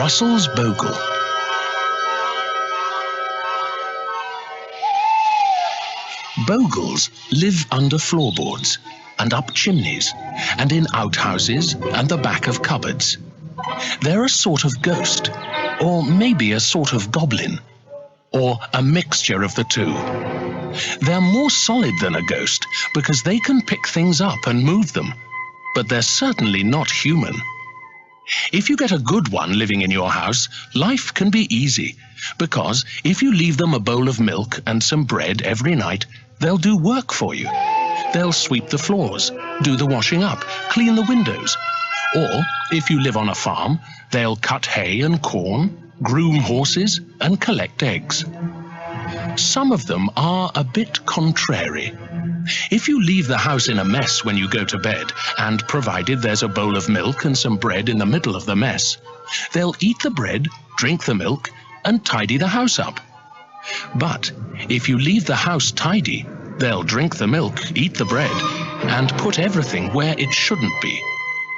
Russell's Bogle. Bogles live under floorboards and up chimneys and in outhouses and the back of cupboards. They're a sort of ghost, or maybe a sort of goblin, or a mixture of the two. They're more solid than a ghost because they can pick things up and move them, but they're certainly not human. If you get a good one living in your house, life can be easy, because if you leave them a bowl of milk and some bread every night, they'll do work for you. They'll sweep the floors, do the washing up, clean the windows. Or, if you live on a farm, they'll cut hay and corn, groom horses, and collect eggs. Some of them are a bit contrary. If you leave the house in a mess when you go to bed, and provided there's a bowl of milk and some bread in the middle of the mess, they'll eat the bread, drink the milk, and tidy the house up. But if you leave the house tidy, they'll drink the milk, eat the bread, and put everything where it shouldn't be.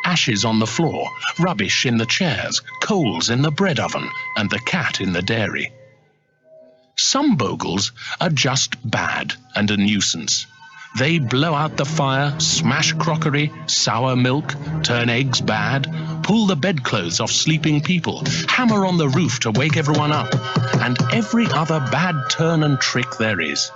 Ashes on the floor, rubbish in the chairs, coals in the bread oven, and the cat in the dairy. Some Bogles are just bad and a nuisance. They blow out the fire, smash crockery, sour milk, turn eggs bad, pull the bedclothes off sleeping people, hammer on the roof to wake everyone up, and every other bad turn and trick there is.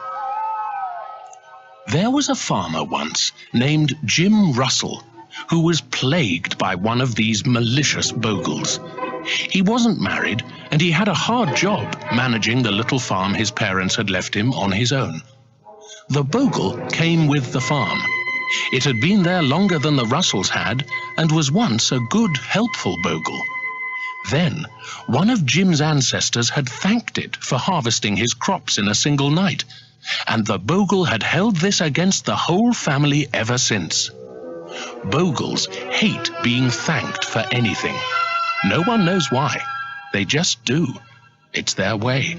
There was a farmer once named Jim Russell who was plagued by one of these malicious Bogles. He wasn't married, and he had a hard job managing the little farm his parents had left him on his own. The Bogle came with the farm. It had been there longer than the Russells had, and was once a good, helpful Bogle. Then, one of Jim's ancestors had thanked it for harvesting his crops in a single night, and the Bogle had held this against the whole family ever since. Bogles hate being thanked for anything. No one knows why. They just do. It's their way.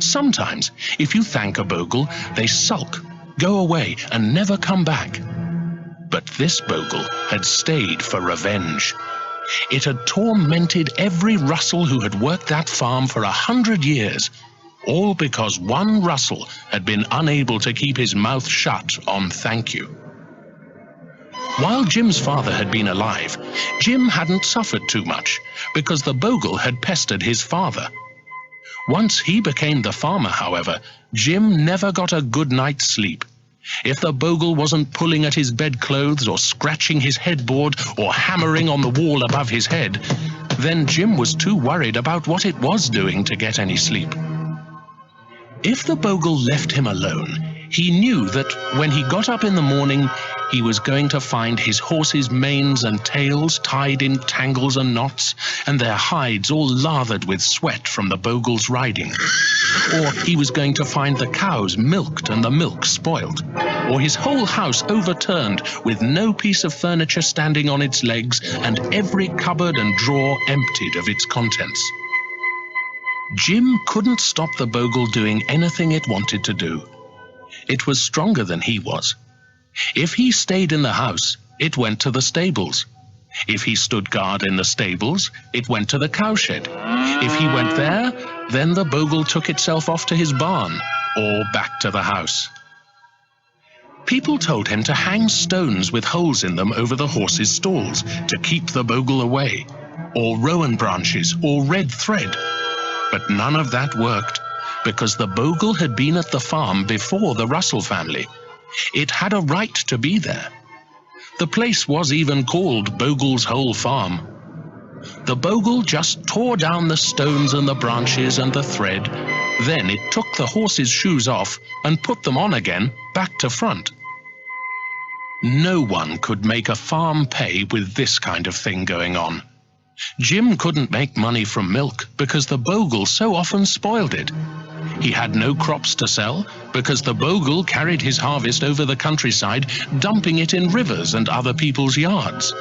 Sometimes, if you thank a Bogle, they sulk, go away, and never come back. But this Bogle had stayed for revenge. It had tormented every Russell who had worked that farm for 100 years, all because one Russell had been unable to keep his mouth shut on thank you. While Jim's father had been alive, Jim hadn't suffered too much, because the Bogle had pestered his father. Once he became the farmer, however, Jim never got a good night's sleep. If the Bogle wasn't pulling at his bedclothes or scratching his headboard or hammering on the wall above his head, then Jim was too worried about what it was doing to get any sleep. If the Bogle left him alone, he knew that when he got up in the morning, he was going to find his horses' manes and tails tied in tangles and knots, and their hides all lathered with sweat from the Bogle's riding. Or he was going to find the cows milked and the milk spoilt, or his whole house overturned with no piece of furniture standing on its legs and every cupboard and drawer emptied of its contents. Jim couldn't stop the Bogle doing anything it wanted to do. It was stronger than he was. If he stayed in the house, it went to the stables. If he stood guard in the stables, it went to the cowshed. If he went there, then the Bogle took itself off to his barn, or back to the house. People told him to hang stones with holes in them over the horses' stalls to keep the Bogle away, or rowan branches, or red thread. But none of that worked, because the Bogle had been at the farm before the Russell family. It had a right to be there. The place was even called Bogle's Hole Farm. The Bogle just tore down the stones and the branches and the thread. Then it took the horses' shoes off and put them on again, back to front. No one could make a farm pay with this kind of thing going on. Jim couldn't make money from milk because the Bogle so often spoiled it. He had no crops to sell because the Bogle carried his harvest over the countryside, dumping it in rivers and other people's yards.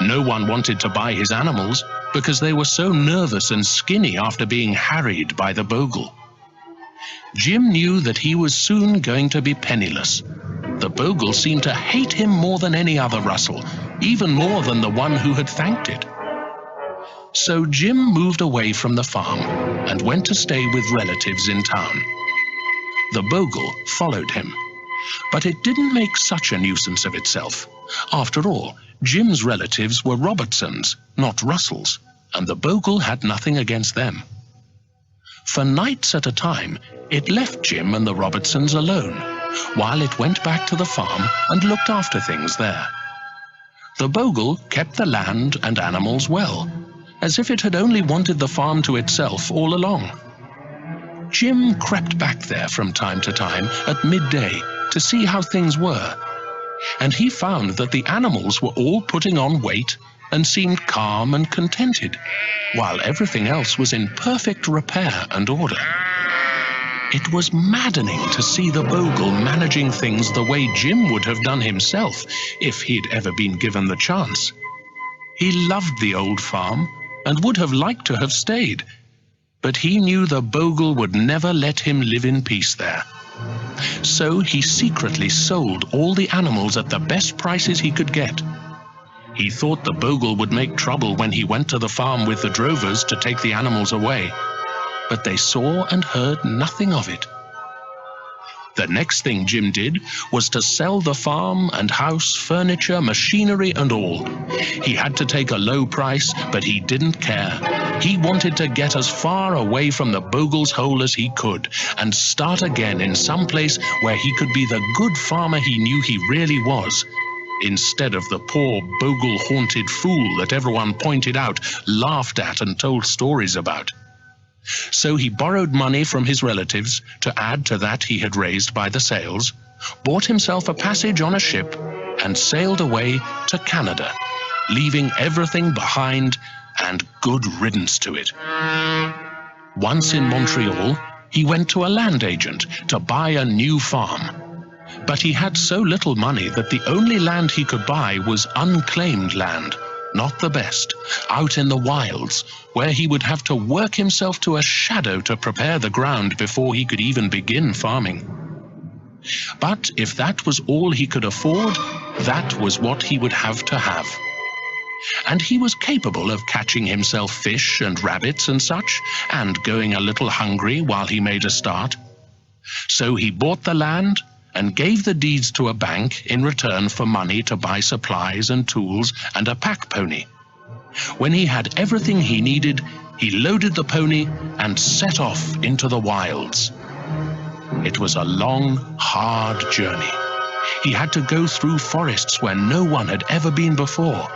No one wanted to buy his animals because they were so nervous and skinny after being harried by the Bogle. Jim knew that he was soon going to be penniless. The Bogle seemed to hate him more than any other Russell, even more than the one who had thanked it. So Jim moved away from the farm and went to stay with relatives in town. The bogle followed him, but it didn't make such a nuisance of itself. After all, Jim's relatives were Robertsons, not Russells, and the bogle had nothing against them. For nights at a time, it left Jim and the Robertsons alone, while it went back to the farm and looked after things there. The bogle kept the land and animals well, as if it had only wanted the farm to itself all along. Jim crept back there from time to time at midday to see how things were, and he found that the animals were all putting on weight and seemed calm and contented, while everything else was in perfect repair and order. It was maddening to see the bogle managing things the way Jim would have done himself if he'd ever been given the chance. He loved the old farm and would have liked to have stayed, but he knew the bogle would never let him live in peace there. So he secretly sold all the animals at the best prices he could get. He thought the bogle would make trouble when he went to the farm with the drovers to take the animals away, but they saw and heard nothing of it. The next thing Jim did was to sell the farm and house, furniture, machinery and all. He had to take a low price, but he didn't care. He wanted to get as far away from the bogle's hole as he could and start again in some place where he could be the good farmer he knew he really was, instead of the poor bogle-haunted fool that everyone pointed out, laughed at and told stories about. So he borrowed money from his relatives to add to that he had raised by the sales, bought himself a passage on a ship, and sailed away to Canada, leaving everything behind and good riddance to it. Once in Montreal, he went to a land agent to buy a new farm. But he had so little money that the only land he could buy was unclaimed land, not the best, out in the wilds, where he would have to work himself to a shadow to prepare the ground before he could even begin farming. But if that was all he could afford, that was what he would have to have. And he was capable of catching himself fish and rabbits and such, and going a little hungry while he made a start. So he bought the land and gave the deeds to a bank in return for money to buy supplies and tools and a pack pony. When he had everything he needed, he loaded the pony and set off into the wilds. It was a long, hard journey. He had to go through forests where no one had ever been before,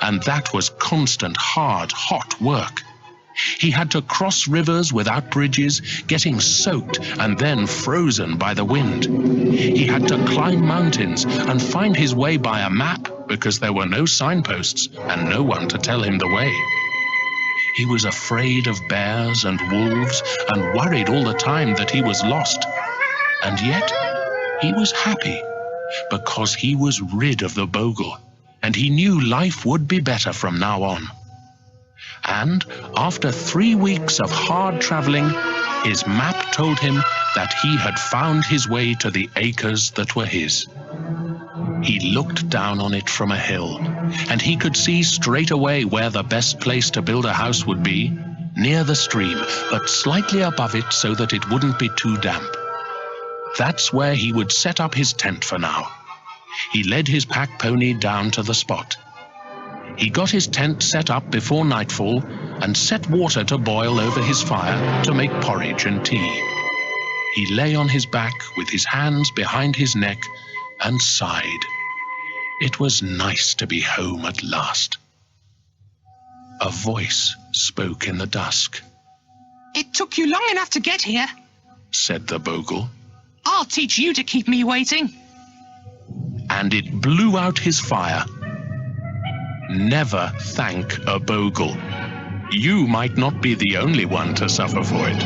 and that was constant, hard, hot work. He had to cross rivers without bridges, getting soaked and then frozen by the wind. He had to climb mountains and find his way by a map because there were no signposts and no one to tell him the way. He was afraid of bears and wolves and worried all the time that he was lost. And yet he was happy because he was rid of the bogle, and he knew life would be better from now on. And after 3 weeks of hard traveling, his map told him that he had found his way to the acres that were his. He looked down on it from a hill, and he could see straight away where the best place to build a house would be, near the stream, but slightly above it so that it wouldn't be too damp. That's where he would set up his tent for now. He led his pack pony down to the spot. He got his tent set up before nightfall and set water to boil over his fire to make porridge and tea. He lay on his back with his hands behind his neck and sighed. It was nice to be home at last. A voice spoke in the dusk. "It took you long enough to get here," said the bogle. "I'll teach you to keep me waiting." And it blew out his fire. Never thank a bogle. You might not be the only one to suffer for it.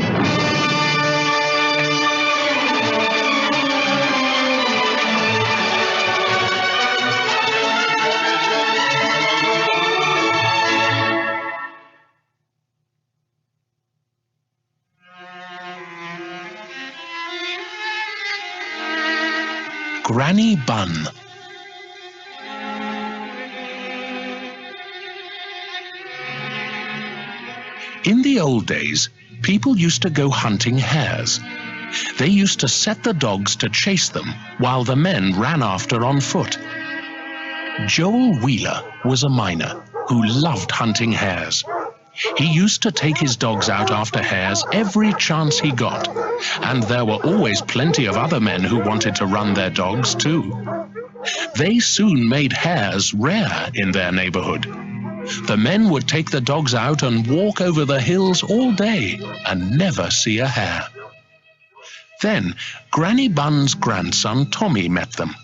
Granny Bun. In the old days, people used to go hunting hares. They used to set the dogs to chase them while the men ran after on foot. Joel Wheeler was a miner who loved hunting hares. He used to take his dogs out after hares every chance he got, and there were always plenty of other men who wanted to run their dogs too. They soon made hares rare in their neighborhood. The men would take the dogs out and walk over the hills all day and never see a hare. Then Granny Bun's grandson Tommy met them.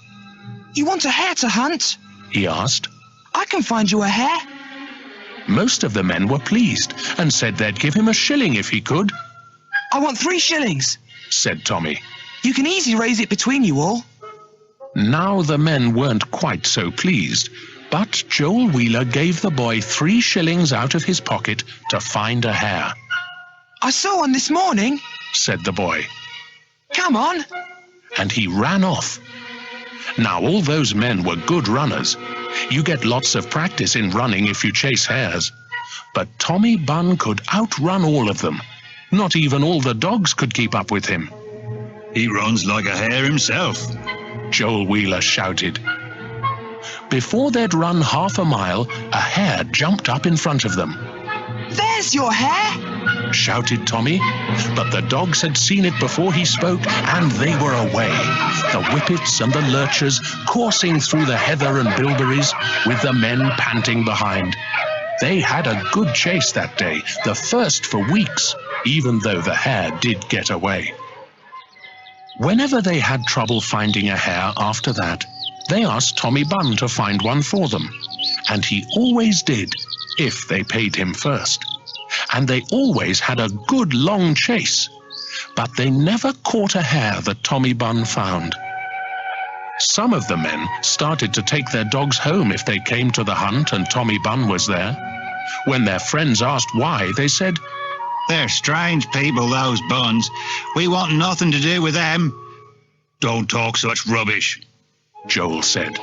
"You want a hare to hunt?" he asked. "I can find you a hare." Most of the men were pleased and said they'd give him a shilling if he could. "I want 3 shillings, said Tommy. "You can easily raise it between you all." Now the men weren't quite so pleased, but Joel Wheeler gave the boy 3 shillings out of his pocket to find a hare. "I saw one this morning," said the boy. "Come on." And he ran off. Now all those men were good runners. You get lots of practice in running if you chase hares. But Tommy Bunn could outrun all of them. Not even all the dogs could keep up with him. "He runs like a hare himself," Joel Wheeler shouted. Before they'd run half a mile, a hare jumped up in front of them. "There's your hare!" shouted Tommy, but the dogs had seen it before he spoke, and they were away, the whippets and the lurchers coursing through the heather and bilberries, with the men panting behind. They had a good chase that day, the first for weeks, even though the hare did get away. Whenever they had trouble finding a hare after that, they asked Tommy Bunn to find one for them, and he always did, if they paid him first. And they always had a good long chase, but they never caught a hare that Tommy Bunn found. Some of the men started to take their dogs home if they came to the hunt and Tommy Bunn was there. When their friends asked why, they said, "They're strange people, those Bunns. We want nothing to do with them." "Don't talk such rubbish," Joel said.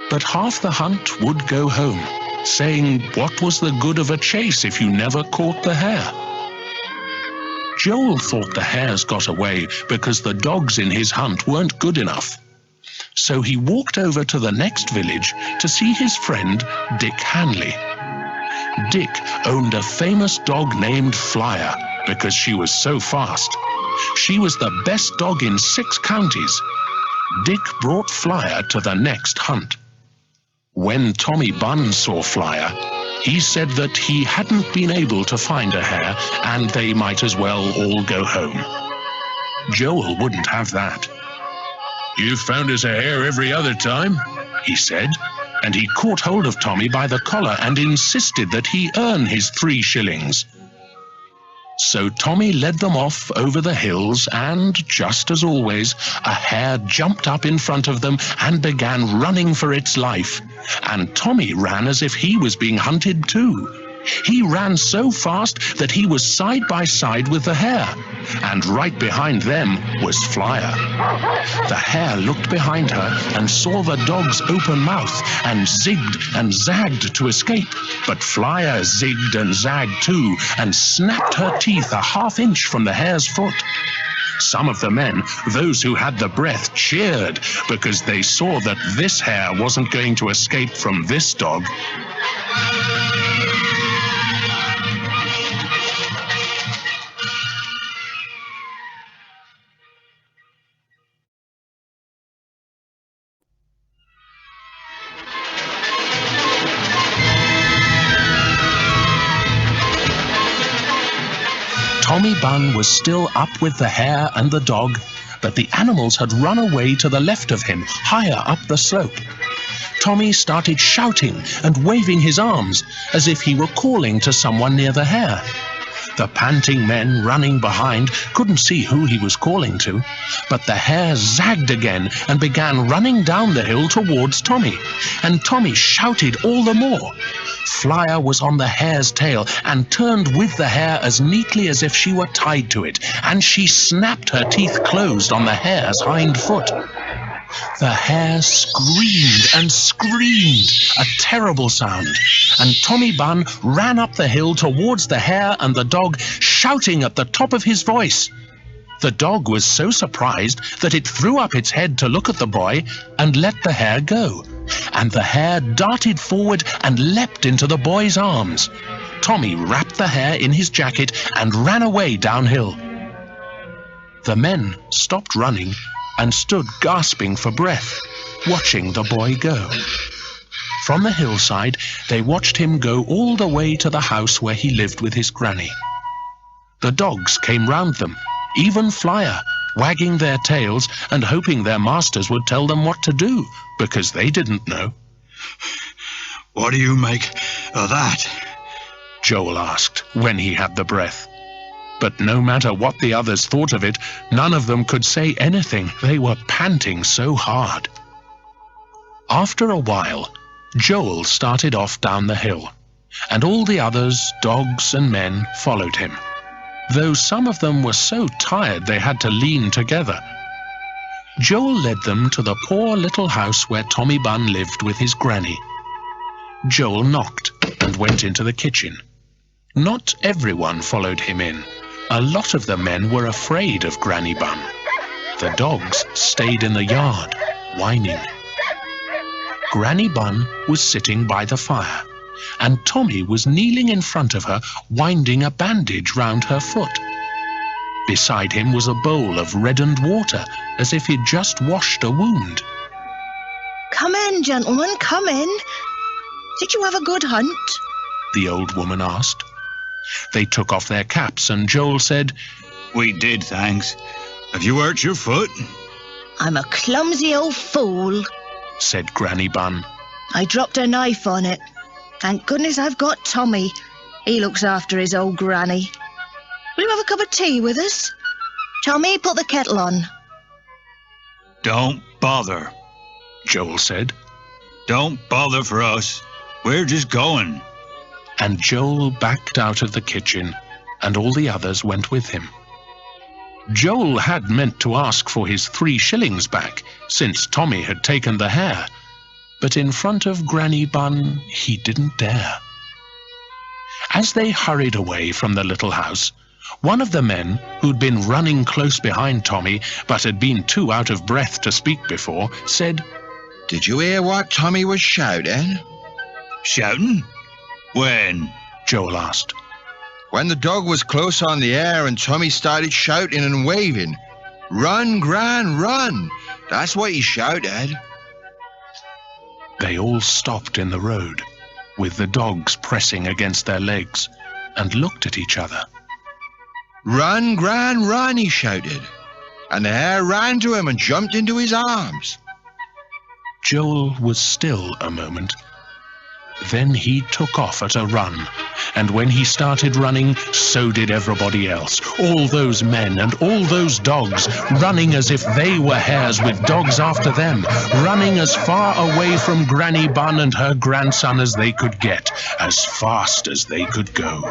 But half the hunt would go home, saying what was the good of a chase if you never caught the hare? Joel thought the hares got away because the dogs in his hunt weren't good enough. So he walked over to the next village to see his friend Dick Hanley. Dick owned a famous dog named Flyer because she was so fast. She was the best dog in 6 counties. Dick brought Flyer to the next hunt. When Tommy Bunn saw Flyer, he said that he hadn't been able to find a hare and they might as well all go home. Joel wouldn't have that. "You've found us a hare every other time," he said, and he caught hold of Tommy by the collar and insisted that he earn his 3 shillings. So Tommy led them off over the hills and, just as always, a hare jumped up in front of them and began running for its life. And Tommy ran as if he was being hunted too. He ran so fast that he was side by side with the hare, and right behind them was Flyer. The hare looked behind her and saw the dog's open mouth and zigged and zagged to escape, but Flyer zigged and zagged too and snapped her teeth a half-inch from the hare's foot. Some of the men, those who had the breath, cheered because they saw that this hare wasn't going to escape from this dog. Tommy Bunn was still up with the hare and the dog, but the animals had run away to the left of him, higher up the slope. Tommy started shouting and waving his arms as if he were calling to someone near the hare. The panting men running behind couldn't see who he was calling to, but the hare zagged again and began running down the hill towards Tommy, and Tommy shouted all the more. Flyer was on the hare's tail and turned with the hare as neatly as if she were tied to it, and she snapped her teeth closed on the hare's hind foot. The hare screamed and screamed, a terrible sound, and Tommy Bun ran up the hill towards the hare and the dog, shouting at the top of his voice. The dog was so surprised that it threw up its head to look at the boy and let the hare go, and the hare darted forward and leapt into the boy's arms. Tommy wrapped the hare in his jacket and ran away downhill. The men stopped running and stood gasping for breath, watching the boy go. From the hillside, they watched him go all the way to the house where he lived with his granny. The dogs came round them, even Flyer, wagging their tails and hoping their masters would tell them what to do, because they didn't know. What do you make of that? Joel asked when he had the breath. But no matter what the others thought of it, none of them could say anything. They were panting so hard. After a while, Joel started off down the hill, and all the others, dogs and men, followed him, though some of them were so tired they had to lean together. Joel led them to the poor little house where Tommy Bun lived with his granny. Joel knocked and went into the kitchen. Not everyone followed him in. A lot of the men were afraid of Granny Bun. The dogs stayed in the yard, whining. Granny Bun was sitting by the fire, and Tommy was kneeling in front of her, winding a bandage round her foot. Beside him was a bowl of reddened water, as if he'd just washed a wound. "Come in, gentlemen, come in. Did you have a good hunt?" the old woman asked. They took off their caps, and Joel said, We did, thanks. Have you hurt your foot? "I'm a clumsy old fool," said Granny Bun. "I dropped a knife on it. Thank goodness I've got Tommy. He looks after his old granny. Will you have a cup of tea with us? Tommy, put the kettle on." Don't bother, Joel said. Don't bother for us. We're just going. And Joel backed out of the kitchen, and all the others went with him. Joel had meant to ask for his 3 shillings back, since Tommy had taken the hare, but in front of Granny Bun he didn't dare. As they hurried away from the little house, one of the men, who'd been running close behind Tommy but had been too out of breath to speak before, said, "Did you hear what Tommy was shouting?" Shouting? When? Joel asked. "When the dog was close on the air and Tommy started shouting and waving. 'Run, Gran, run!' That's what he shouted." They all stopped in the road, with the dogs pressing against their legs, and looked at each other. "Run, Gran, run!" he shouted. And the hare ran to him and jumped into his arms. Joel was still a moment. Then he took off at a run, and when he started running, so did everybody else. All those men and all those dogs, running as if they were hares with dogs after them, running as far away from Granny Bun and her grandson as they could get, as fast as they could go.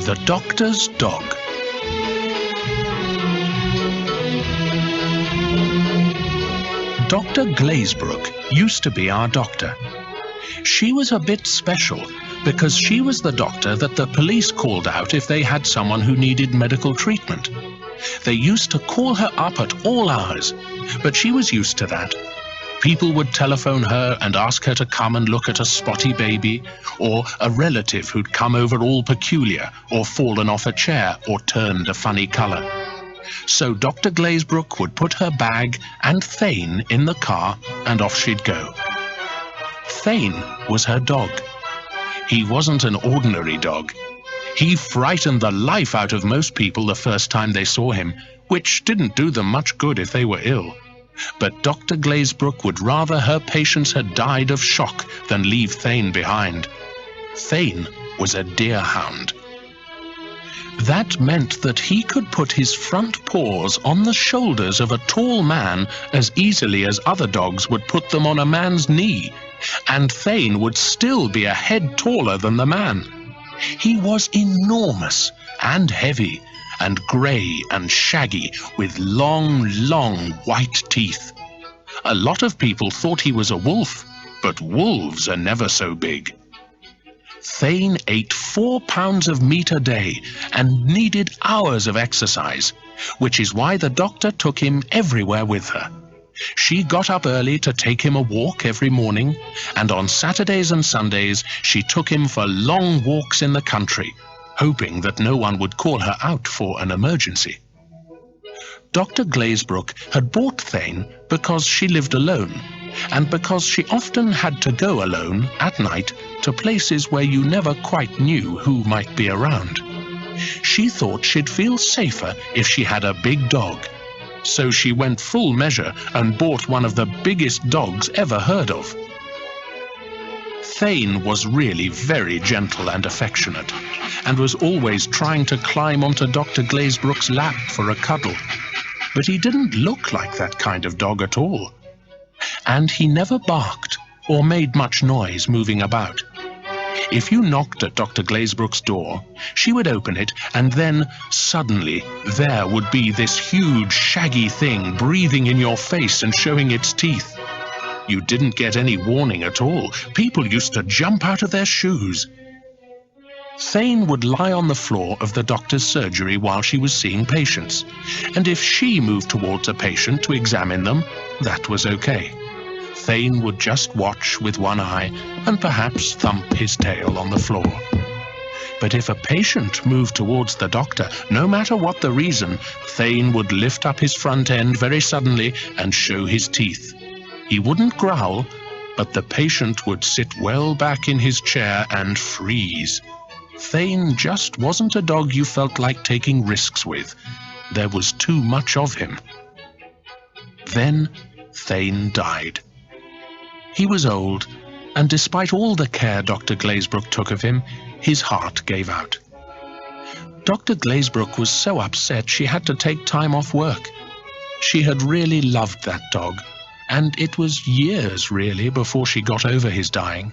The Doctor's Dog. Dr. Glazebrook used to be our doctor. She was a bit special because she was the doctor that the police called out if they had someone who needed medical treatment. They used to call her up at all hours, but she was used to that. People would telephone her and ask her to come and look at a spotty baby, or a relative who'd come over all peculiar, or fallen off a chair, or turned a funny colour. So Dr. Glazebrook would put her bag and Thane in the car, and off she'd go. Thane was her dog. He wasn't an ordinary dog. He frightened the life out of most people the first time they saw him, which didn't do them much good if they were ill. But Dr. Glazebrook would rather her patients had died of shock than leave Thane behind. Thane was a deerhound. That meant that he could put his front paws on the shoulders of a tall man as easily as other dogs would put them on a man's knee, and Thane would still be a head taller than the man. He was enormous and heavy and grey and shaggy with long, long white teeth. A lot of people thought he was a wolf, but wolves are never so big. Thane ate 4 pounds of meat a day and needed hours of exercise, which is why the doctor took him everywhere with her. She got up early to take him a walk every morning, and on Saturdays and Sundays she took him for long walks in the country, hoping that no one would call her out for an emergency. Dr. Glazebrook had bought Thane because she lived alone, and because she often had to go alone at night to places where you never quite knew who might be around. She thought she'd feel safer if she had a big dog, so she went full measure and bought one of the biggest dogs ever heard of. Thane was really very gentle and affectionate, and was always trying to climb onto Dr. Glazebrook's lap for a cuddle. But he didn't look like that kind of dog at all. And he never barked or made much noise moving about. If you knocked at Dr. Glazebrook's door, she would open it, and then, suddenly, there would be this huge, shaggy thing breathing in your face and showing its teeth. You didn't get any warning at all. People used to jump out of their shoes. Thane would lie on the floor of the doctor's surgery while she was seeing patients, and if she moved towards a patient to examine them, that was okay. Thane would just watch with one eye and perhaps thump his tail on the floor. But if a patient moved towards the doctor, no matter what the reason, Thane would lift up his front end very suddenly and show his teeth. He wouldn't growl, but the patient would sit well back in his chair and freeze. Thane just wasn't a dog you felt like taking risks with. There was too much of him. Then Thane died. He was old, and despite all the care Dr. Glazebrook took of him, his heart gave out. Dr. Glazebrook was so upset she had to take time off work. She had really loved that dog, and it was years, really, before she got over his dying.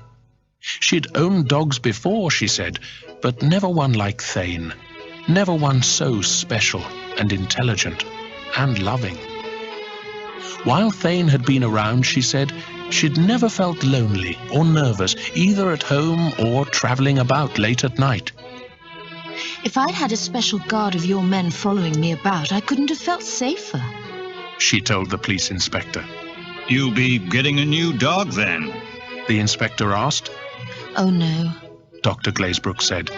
She'd owned dogs before, she said, but never one like Thane, never one so special and intelligent and loving. While Thane had been around, she said, she'd never felt lonely or nervous, either at home or travelling about late at night. If I'd had a special guard of your men following me about, I couldn't have felt safer, she told the police inspector. You'll be getting a new dog then? The inspector asked. Oh, no, Dr. Glazebrook said.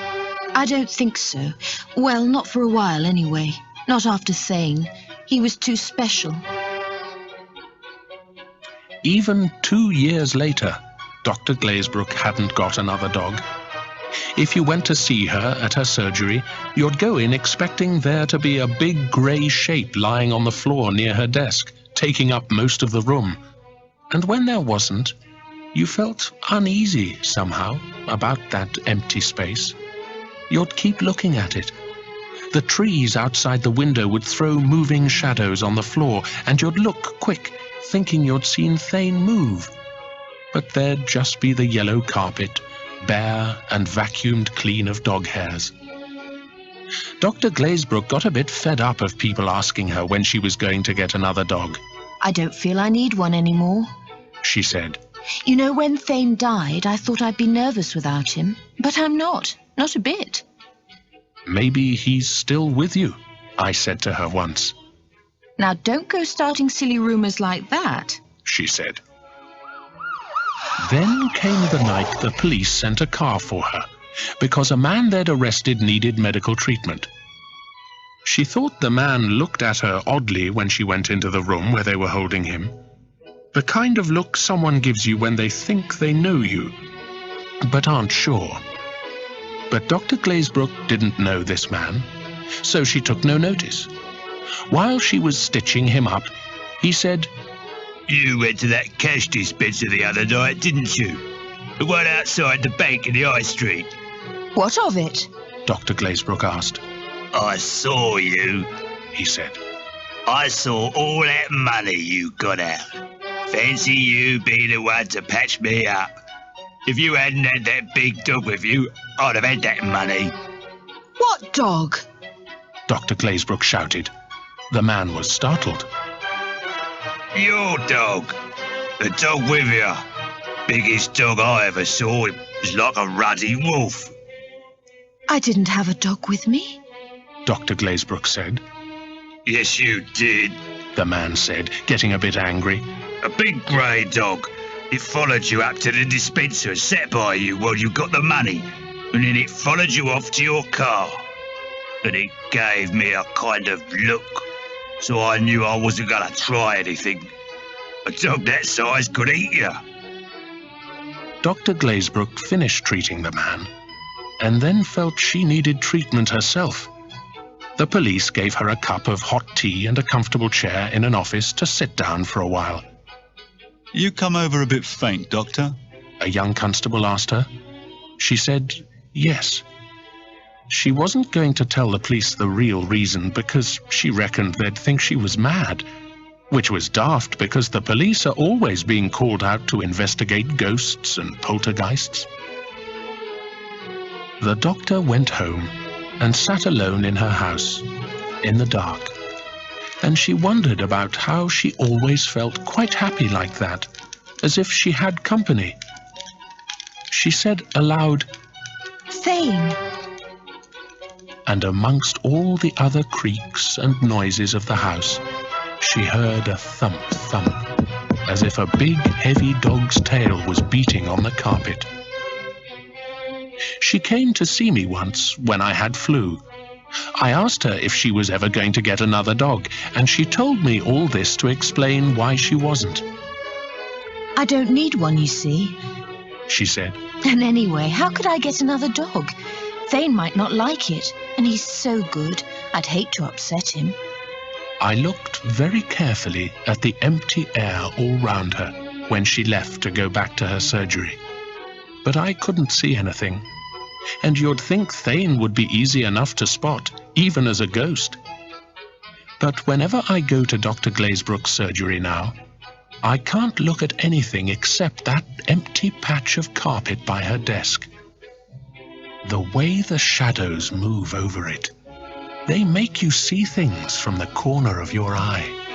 I don't think so. Well, not for a while, anyway. Not after Thane. He was too special. Even 2 years later, Dr. Glazebrook hadn't got another dog. If you went to see her at her surgery, you'd go in expecting there to be a big grey shape lying on the floor near her desk, taking up most of the room. And when there wasn't, you felt uneasy somehow about that empty space. You'd keep looking at it. The trees outside the window would throw moving shadows on the floor, and you'd look quick, thinking you'd seen Thane move. But there'd just be the yellow carpet, bare and vacuumed clean of dog hairs. Dr. Glazebrook got a bit fed up of people asking her when she was going to get another dog. I don't feel I need one anymore, she said. You know, when Thane died, I thought I'd be nervous without him, but I'm not a bit. Maybe he's still with you, I said to her once. Now don't go starting silly rumours like that, she said. Then came the night the police sent a car for her, because a man they'd arrested needed medical treatment. She thought the man looked at her oddly when she went into the room where they were holding him. The kind of look someone gives you when they think they know you, but aren't sure. But Dr. Glazebrook didn't know this man, so she took no notice. While she was stitching him up, he said, You went to that cash dispenser the other night, didn't you? The one outside the bank in the High Street. What of it? Dr. Glazebrook asked. I saw you, he said. I saw all that money you got out. Fancy you being the one to patch me up. If you hadn't had that big dog with you, I'd have had that money. What dog? Dr. Glazebrook shouted. The man was startled. Your dog. The dog with you. Biggest dog I ever saw. It was like a ruddy wolf. I didn't have a dog with me. Dr. Glazebrook said. Yes, you did. The man said, getting a bit angry. A big grey dog. It followed you up to the dispenser and sat by you while you got the money. And then it followed you off to your car. And it gave me a kind of look. So I knew I wasn't going to try anything. A dog that size could eat you. Dr. Glazebrook finished treating the man, and then felt she needed treatment herself. The police gave her a cup of hot tea and a comfortable chair in an office to sit down for a while. You come over a bit faint, Doctor? A young constable asked her. She said yes. She wasn't going to tell the police the real reason because she reckoned they'd think she was mad, which was daft because the police are always being called out to investigate ghosts and poltergeists. The doctor went home and sat alone in her house, in the dark, and she wondered about how she always felt quite happy like that, as if she had company. She said aloud, Thane. And amongst all the other creaks and noises of the house, she heard a thump, thump, as if a big, heavy dog's tail was beating on the carpet. She came to see me once when I had flu. I asked her if she was ever going to get another dog, and she told me all this to explain why she wasn't. I don't need one, you see. She said. And anyway, how could I get another dog? Thane might not like it, and he's so good. I'd hate to upset him. I looked very carefully at the empty air all round her when she left to go back to her surgery. But I couldn't see anything. And you'd think Thane would be easy enough to spot, even as a ghost. But whenever I go to Dr. Glazebrook's surgery now, I can't look at anything except that empty patch of carpet by her desk. The way the shadows move over it, they make you see things from the corner of your eye.